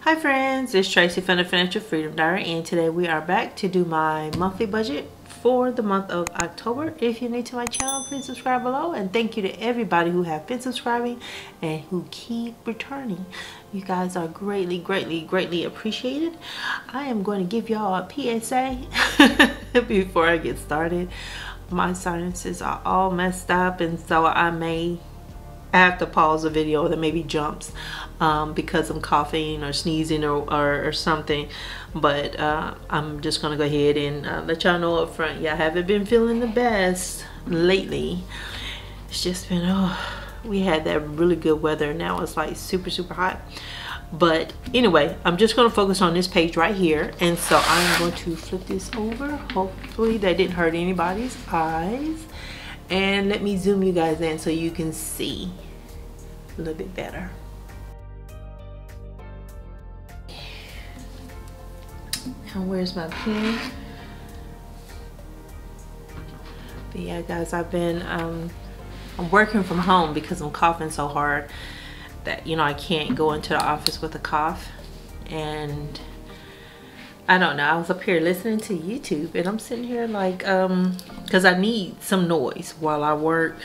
Hi friends, it's Tracy from the Financial Freedom Diary, and today we are back to do my monthly budget for the month of October. If you're new to my channel, please subscribe below, and thank you to everybody who have been subscribing and who keep returning. You guys are greatly appreciated. I am going to give y'all a PSA before I get started. My sinuses are all messed up, and so I have to pause the video. There may be jumps because I'm coughing or sneezing or something, but I'm just gonna go ahead and let y'all know up front. Yeah, I haven't been feeling the best lately. It's just been, we had that really good weather. Now it's like super hot. But anyway, I'm just going to focus on this page right here, and so I'm going to flip this over. Hopefully that didn't hurt anybody's eyes, and let me zoom you guys in so you can see a little bit better. Now where's my pen? But yeah guys, I've been I'm working from home because I'm coughing so hard that, you know, I can't go into the office with a cough. And I don't know, I was up here listening to YouTube, and I'm sitting here like because I need some noise while I work.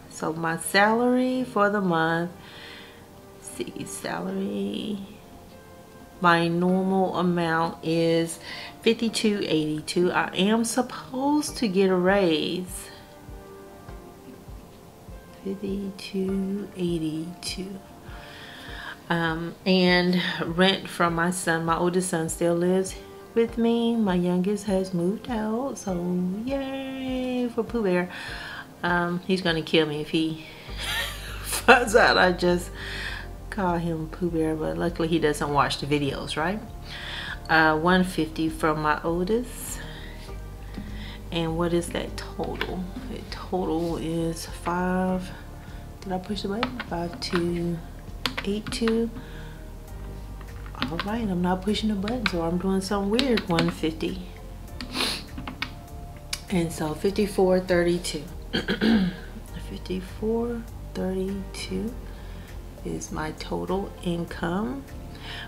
So my salary for the month, salary, my normal amount is $52.82. I am supposed to get a raise. $52.82. And rent from my son. My oldest son still lives with me. My youngest has moved out, so yay for Pooh Bear. He's gonna kill me if he finds out I just call him Pooh Bear, but luckily he doesn't watch the videos, right? $150 from my oldest. And what is that total? The total is did I push the button? 5282. All right, I'm not pushing the button, so I'm doing something weird. $150. And so $54.32. $54.32 is my total income.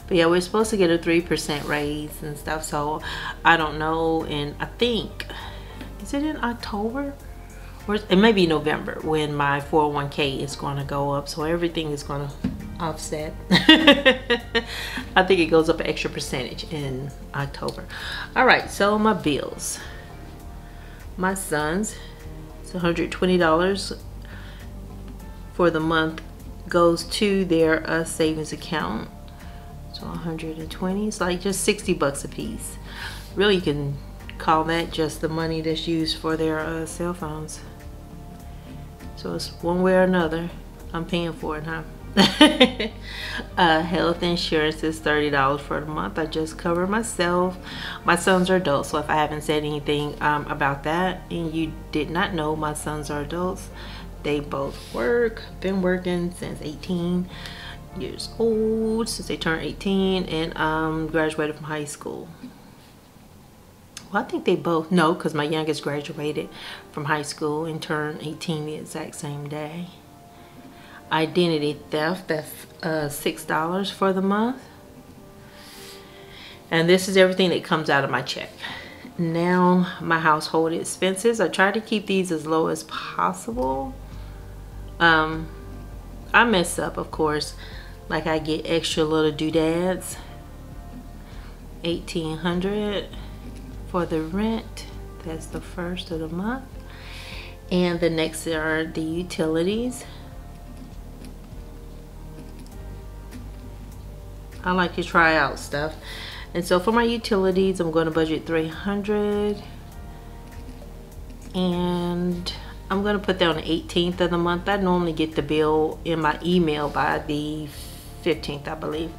But yeah, we're supposed to get a 3% raise and stuff, so I don't know. And I think, is it in October? Or it may be November when my 401k is going to go up, so everything is going to offset. I think it goes up an extra percentage in October. All right, so my bills. My son's, it's $120 for the month, goes to their savings account. So 120, it's like just 60 bucks a piece. Really, you can call that just the money that's used for their cell phones. So it's one way or another, I'm paying for it, huh? Health insurance is $30 for the month. I just cover myself. My sons are adults, so if I haven't said anything about that and you did not know, my sons are adults. They both work, been working since 18 years old, since they turned 18, and graduated from high school. Well, I think they both know, because my youngest graduated from high school and turned 18 the exact same day. Identity theft, that's $6 for the month. And this is everything that comes out of my check. Now, my household expenses, I try to keep these as low as possible. I mess up, of course. Like, I get extra little doodads. $1,800 for the rent. That's the first of the month. And the next are the utilities. I like to try out stuff. And so for my utilities, I'm going to budget $300. And I'm going to put that on the 18th of the month. I normally get the bill in my email by the 15th, I believe.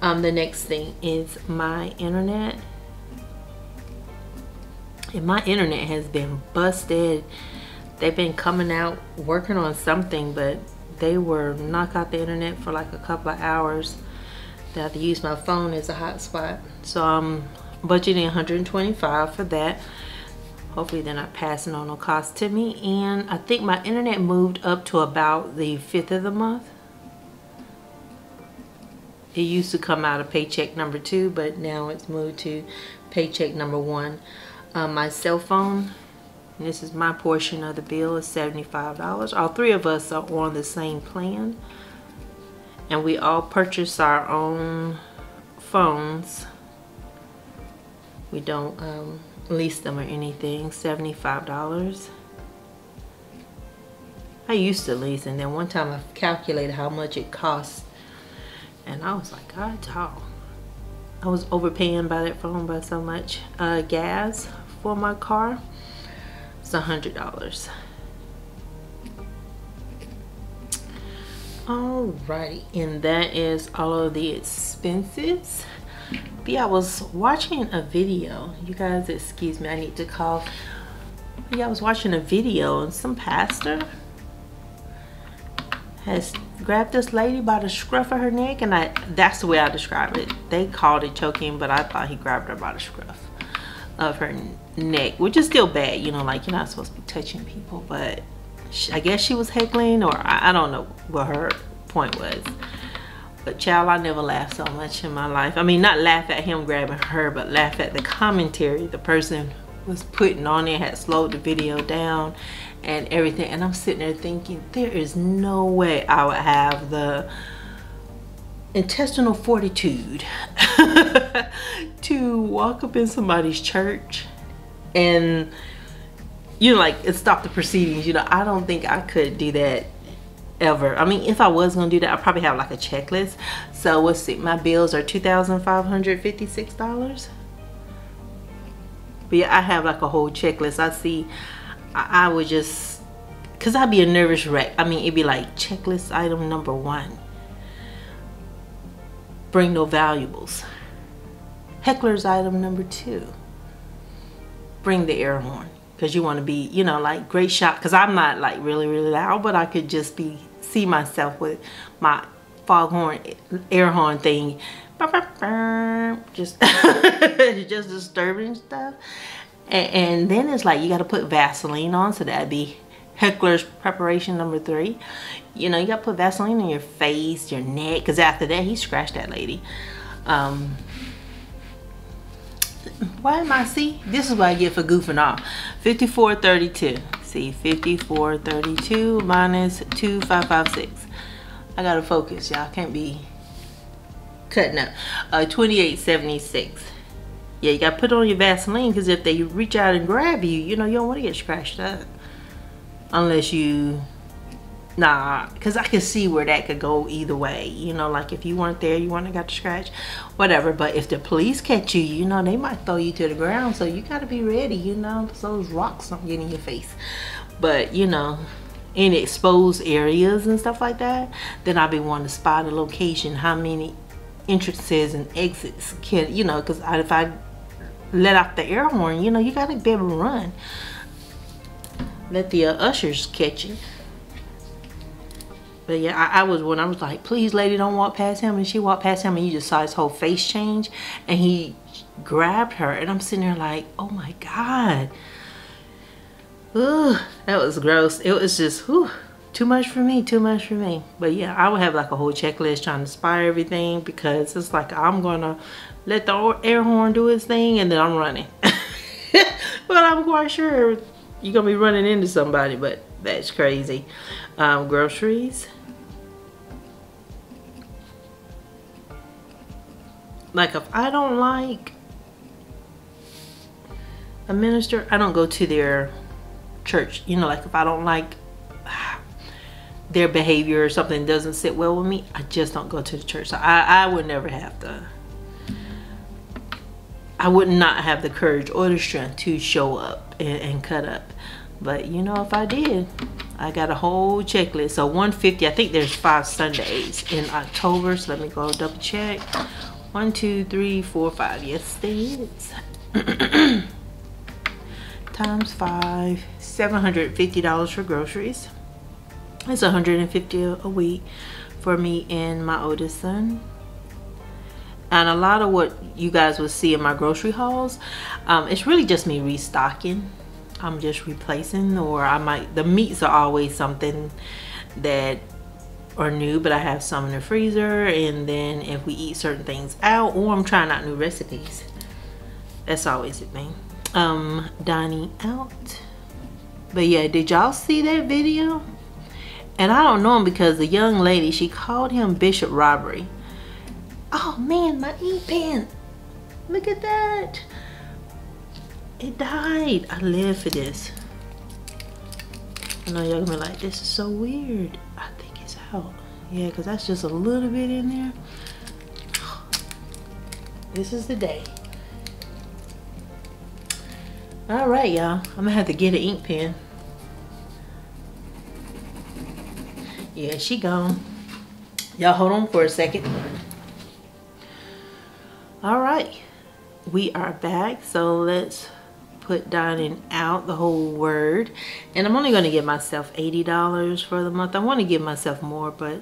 The next thing is my internet. And my internet has been busted. They've been coming out working on something, but they were knock out the internet for like a couple of hours. I have to use my phone as a hotspot. So I'm budgeting $125 for that. Hopefully they're not passing on no cost to me. And I think my internet moved up to about the 5th of the month. It used to come out of paycheck number 2, but now it's moved to paycheck number 1. My cell phone, this is my portion of the bill, is $75. All 3 of us are on the same plan, and we all purchase our own phones. We don't lease them or anything. $75. I used to lease, and then one time I calculated how much it costs, and I was like, God dog, I was overpaying by that phone by so much. Gas for my car, it's $100. Alrighty, and that is all of the expenses. But yeah, I was watching a video. You guys excuse me, I need to cough. Yeah, I was watching a video, and some pastor has grabbed this lady by the scruff of her neck, and that's the way I describe it. They called it choking, but I thought he grabbed her by the scruff of her neck, which is still bad, you know, like you're not supposed to be touching people, but I guess she was heckling, or I don't know what her point was. But child, I never laughed so much in my life. I mean, not laugh at him grabbing her, but laugh at the commentary the person was putting on there, had slowed the video down and everything. And I'm sitting there thinking, there is no way I would have the intestinal fortitude to walk up in somebody's church and, you know, like, stop the proceedings. You know, I don't think I could do that ever. I mean, if I was gonna do that, I'd probably have like a checklist. So let's see, my bills are $2,556. But yeah, I have like a whole checklist. I would just, cause I'd be a nervous wreck. I mean, it'd be like checklist item number 1, bring no valuables. Heckler's item number 2, bring the air horn. Cause you want to be, you know, like great shot. Cause I'm not like really loud, but I could just see myself with my foghorn air horn thing, just just disturbing stuff. And then it's like you got to put Vaseline on, so that'd be Heckler's preparation number 3. You know, you got to put Vaseline on your face, your neck, because after that he scratched that lady. Why am I, see, this is what I get for goofing off. 5432. See, 5432 minus 2556. I gotta focus, y'all. Can't be cutting up. 2876. Yeah, you gotta put on your Vaseline, because if they reach out and grab you, you know, you don't want to get scratched up. Unless you, nah, because I can see where that could go either way. You know, like if you weren't there, you wouldn't have got the scratch, whatever. But if the police catch you, you know, they might throw you to the ground. So you got to be ready, you know, so those rocks don't get in your face. But, you know, in exposed areas and stuff like that, then I'll be wanting to spot a location, how many entrances and exits can, you know, because if I let out the air horn, you know, you got to be able to run. Let the ushers catch you. But yeah, I was like, please lady, don't walk past him. And she walked past him, and you just saw his whole face change, and he grabbed her, and I'm sitting there like, oh my God. Ugh, that was gross. It was just, whew, too much for me, too much for me. But yeah, I would have like a whole checklist trying to spy everything, because it's like I'm gonna let the air horn do its thing, and then I'm running. But I'm quite sure you're gonna be running into somebody, but that's crazy. Groceries. Like if I don't like a minister, I don't go to their church. You know, like if I don't like their behavior or something doesn't sit well with me, I just don't go to the church. So I would never have I would not have the courage or the strength to show up and cut up. But you know, if I did, I got a whole checklist. So 150, I think there's 5 Sundays in October. So let me go double check. 1, 2, 3, 4, 5. Yes, there is. Times 5, $750 for groceries. It's $150 a week for me and my oldest son. And a lot of what you guys will see in my grocery hauls, it's really just me restocking. I'm just replacing, or the meats are always something that are new, but I have some in the freezer. And then if we eat certain things out, or I'm trying out new recipes, that's always a thing. Dining out. But yeah, did y'all see that video? And I don't know him because the young lady, she called him Bishop Robbery. Oh man, my ink pen. Look at that. It died. I live for this. I know y'all gonna be like, this is so weird. I think it's out. Yeah, because that's just a little bit in there. This is the day. All right, y'all. I'm gonna have to get an ink pen. Yeah, she gone. Y'all hold on for a second. All right, we are back. So let's put dining out, the whole word. And I'm only going to give myself $80 for the month. I want to give myself more, but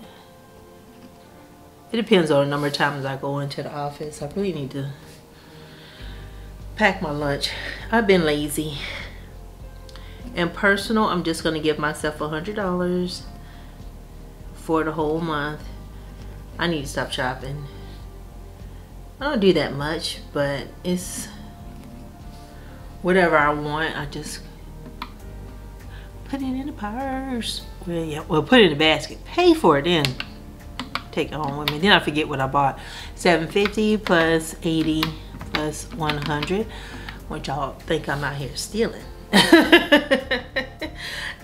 it depends on the number of times I go into the office. I really need to pack my lunch. I've been lazy. And personal, I'm just going to give myself $100 for the whole month. I need to stop shopping. I don't do that much, but it's whatever I want. I just put it in the purse. Well, yeah, well, put it in the basket. Pay for it, then take it home with me. Then I forget what I bought. $750 plus 80 plus 100, which y'all think I'm out here stealing.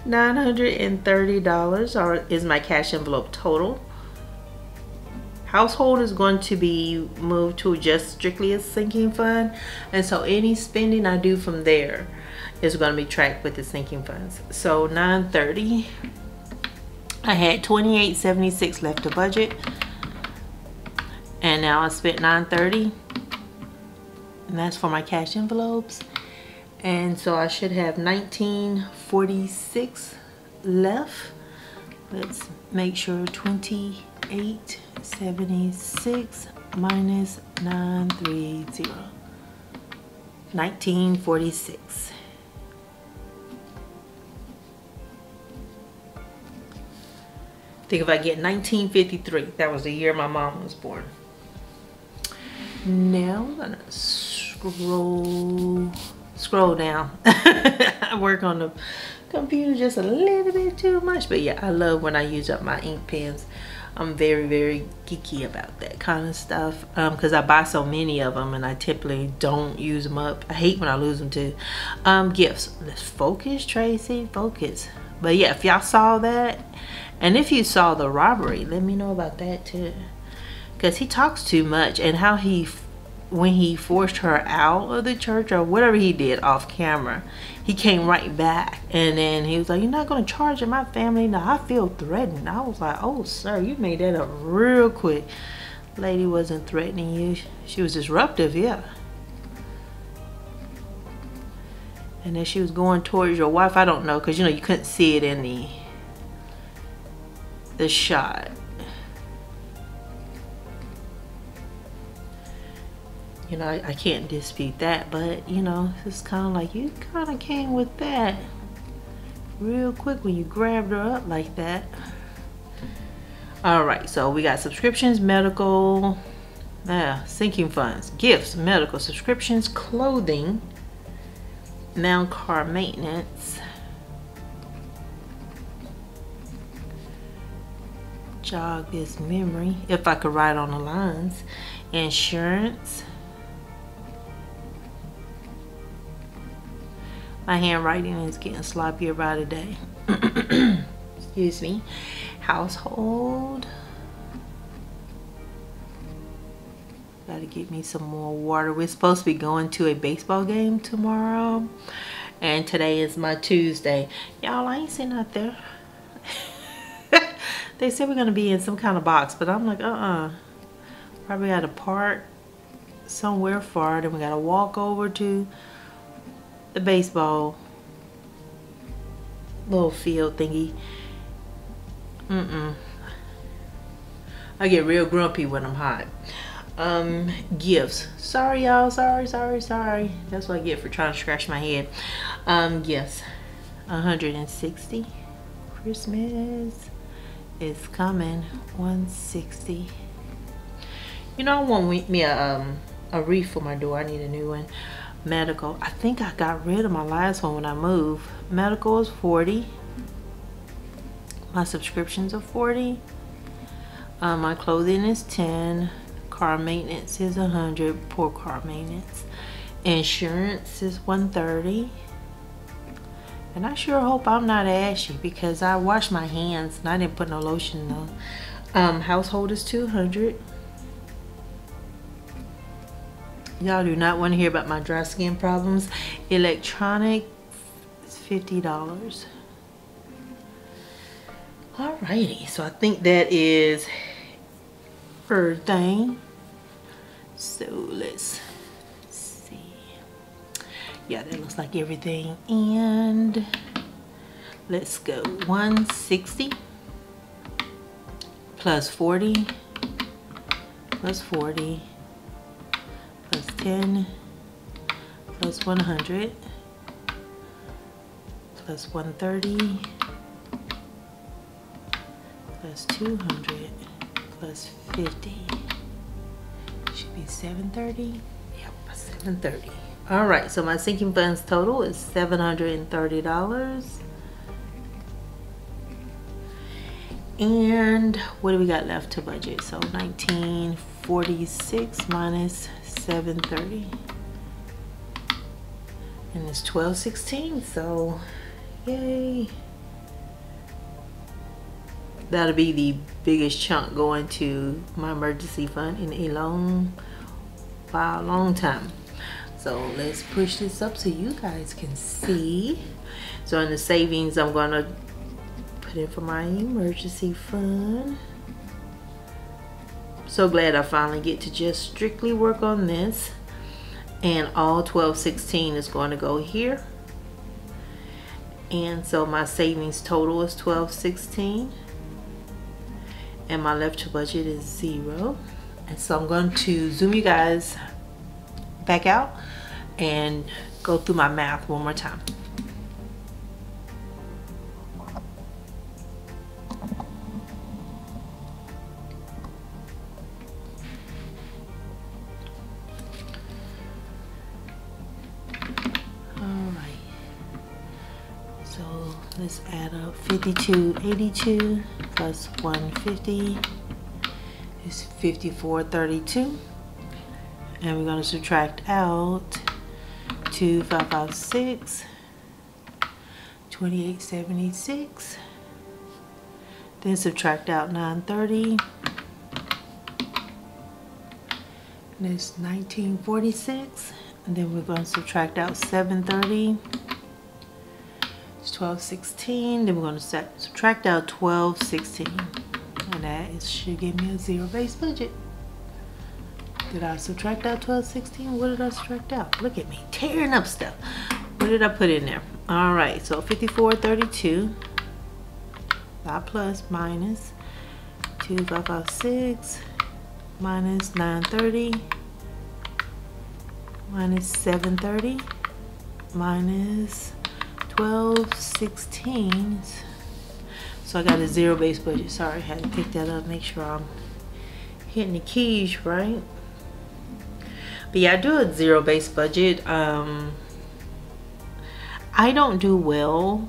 $930 is my cash envelope total. Household is going to be moved to just strictly a sinking fund, and so any spending I do from there is going to be tracked with the sinking funds. So $930. I had $28.76 left to budget, and now I spent $930, and that's for my cash envelopes. And so I should have $19.46 left. Let's make sure. 28.76 minus 930. 19.46. I think if I get 1953, that was the year my mom was born. Now I'm gonna scroll down. I work on the computer just a little bit too much, but yeah, I love when I use up my ink pens. I'm very geeky about that kind of stuff because I buy so many of them and I typically don't use them up. I hate when I lose them too. Gifts. Let's focus, Tracy, focus. But yeah, if y'all saw that, and if you saw the robbery, let me know about that too, because he talks too much. And how when he forced her out of the church or whatever he did off camera, he came right back and then he was like, you're not going to charge my family. Now I feel threatened. I was like, oh sir, you made that up real quick. Lady wasn't threatening you. She was disruptive. Yeah. And then she was going towards your wife. I don't know, because you know you couldn't see it in the shot. You know, I can't dispute that, but you know, it's kind of like you kind of came with that real quick when you grabbed her up like that. All right, so we got subscriptions, medical, sinking funds, gifts, medical, subscriptions, clothing, now car maintenance, jog this memory if I could write on the lines, insurance. My handwriting is getting sloppier by the day. Excuse me. Household. Gotta get me some more water. We're supposed to be going to a baseball game tomorrow. And today is my Tuesday. Y'all, I ain't sitting out there. They said we're gonna be in some kind of box, but I'm like, probably at a park somewhere far. Then we gotta walk over to the baseball little field thingy. I get real grumpy when I'm hot. Gifts. Sorry y'all, sorry. That's what I get for trying to scratch my head. Gifts. 160. Christmas It's coming. 160. You know, I want me a wreath for my door. I need a new one. Medical. I think I got rid of my last one when I moved. Medical is 40. My subscriptions are 40. My clothing is 10. Car maintenance is 100. Poor car maintenance. Insurance is 130. And I sure hope I'm not ashy because I washed my hands and I didn't put no lotion on. Household is 200. Y'all do not want to hear about my dry skin problems. Electronic is $50. Alrighty, so I think that is everything. So let's see. Yeah, that looks like everything. And let's go 160 plus 40 plus 40 plus 10 plus 100 plus 130 plus 200 plus 50 should be 730. Yep, 730. All right, so my sinking funds total is $730. And what do we got left to budget? So 1946 minus 730, and it's 1216. So yay, that'll be the biggest chunk going to my emergency fund in a long time. So let's push this up so you guys can see. So in the savings, I'm gonna put in for my emergency fund. So glad I finally get to just strictly work on this, and all 1216 is going to go here. And so my savings total is 1216, and my left to budget is 0. And so I'm going to zoom you guys back out and go through my math one more time. Let's add up. 5282 plus 150 is 5432, and we're going to subtract out 2556, 2876, then subtract out 930, and it's 1946, and then we're going to subtract out 730. 1216, then we're going to subtract out 1216, and that should give me a zero-based budget. Did I subtract out 1216? What did I subtract out? Look at me tearing up stuff. What did I put in there? All right, so 5432, not plus, minus 2556, minus 930, minus 730, minus 1216. So I got a zero-based budget. Sorry, I had to pick that up, make sure I'm hitting the keys right. But yeah, I do a zero-based budget. I don't do well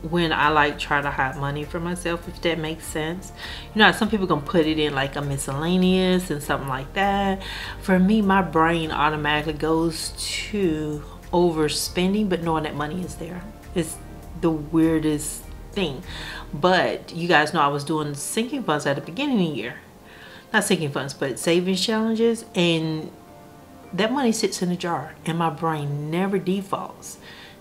when I like try to hide money for myself, if that makes sense. You know, some people can put it in like a miscellaneous and something like that. For me, my brain automatically goes to overspending, but knowing that money is there. It's the weirdest thing. But you guys know I was doing sinking funds at the beginning of the year. Not sinking funds, but savings challenges, and that money sits in a jar, and my brain never defaults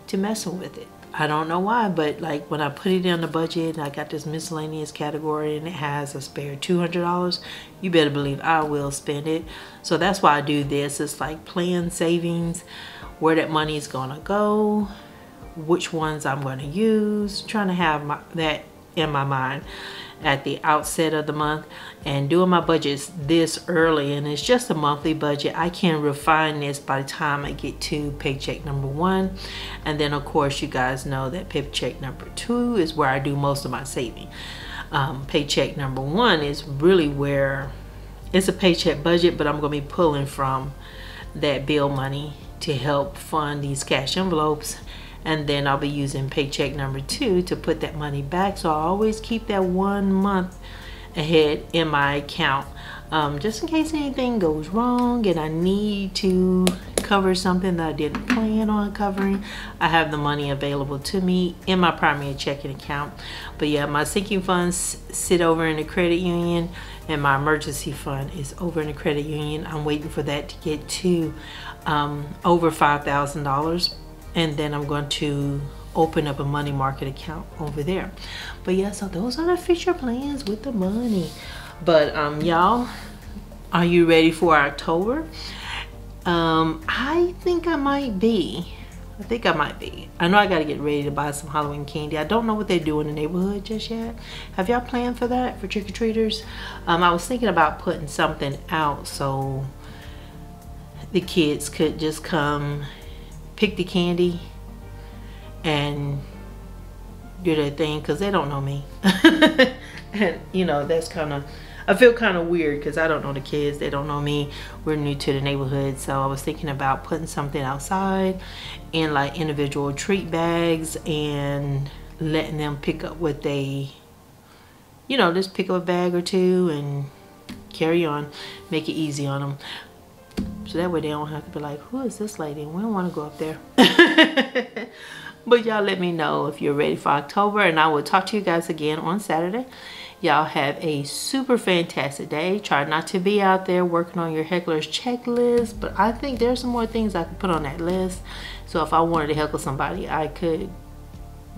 to messing with it. I don't know why, but like when I put it in the budget and I got this miscellaneous category and it has a spare $200, you better believe I will spend it. So that's why I do this. It's like plan savings, where that money is gonna go, which ones I'm going to use, trying to have that in my mind at the outset of the month, and doing my budgets this early. And it's just a monthly budget. I can refine this by the time I get to paycheck number 1, and then of course you guys know that paycheck number 2 is where I do most of my saving. paycheck number 1 is really where it's a paycheck budget, but I'm going to be pulling from that bill money to help fund these cash envelopes. And then I'll be using paycheck number 2 to put that money back. So I always keep that 1 month ahead in my account, just in case anything goes wrong and I need to cover something that I didn't plan on covering. I have the money available to me in my primary checking account. But yeah, my sinking funds sit over in the credit union, and my emergency fund is over in the credit union. I'm waiting for that to get to over $5,000, and then I'm going to open up a money market account over there. But yeah, so those are the future plans with the money. But y'all, are you ready for October? I think I might be. I know I gotta get ready to buy some Halloween candy. I don't know what they do in the neighborhood just yet. Have y'all planned for that, for trick-or-treaters? I was thinking about putting something out so the kids could just come pick the candy and do their thing, because they don't know me. And you know, that's kind of, I feel kind of weird because I don't know the kids, they don't know me, we're new to the neighborhood. So I was thinking about putting something outside in like individual treat bags and letting them pick up what they, you know, just pick up a bag or two and carry on, make it easy on them. So that way they don't have to be like, who is this lady? We don't want to go up there. But y'all let me know if you're ready for October, and I will talk to you guys again on Saturday. Y'all have a super fantastic day. Try not to be out there working on your heckler's checklist, but I think there's some more things I could put on that list. So if I wanted to heckle somebody, I could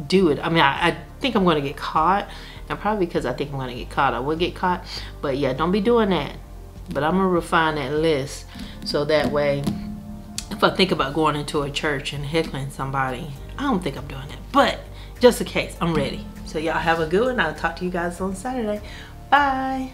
do it. I mean, I think I'm going to get caught, and probably because I think I'm going to get caught, I will get caught. But yeah, don't be doing that. But I'm going to refine that list so that way if I think about going into a church and heckling somebody, I don't think I'm doing that. But just in case, I'm ready. So y'all have a good one. I'll talk to you guys on Saturday. Bye.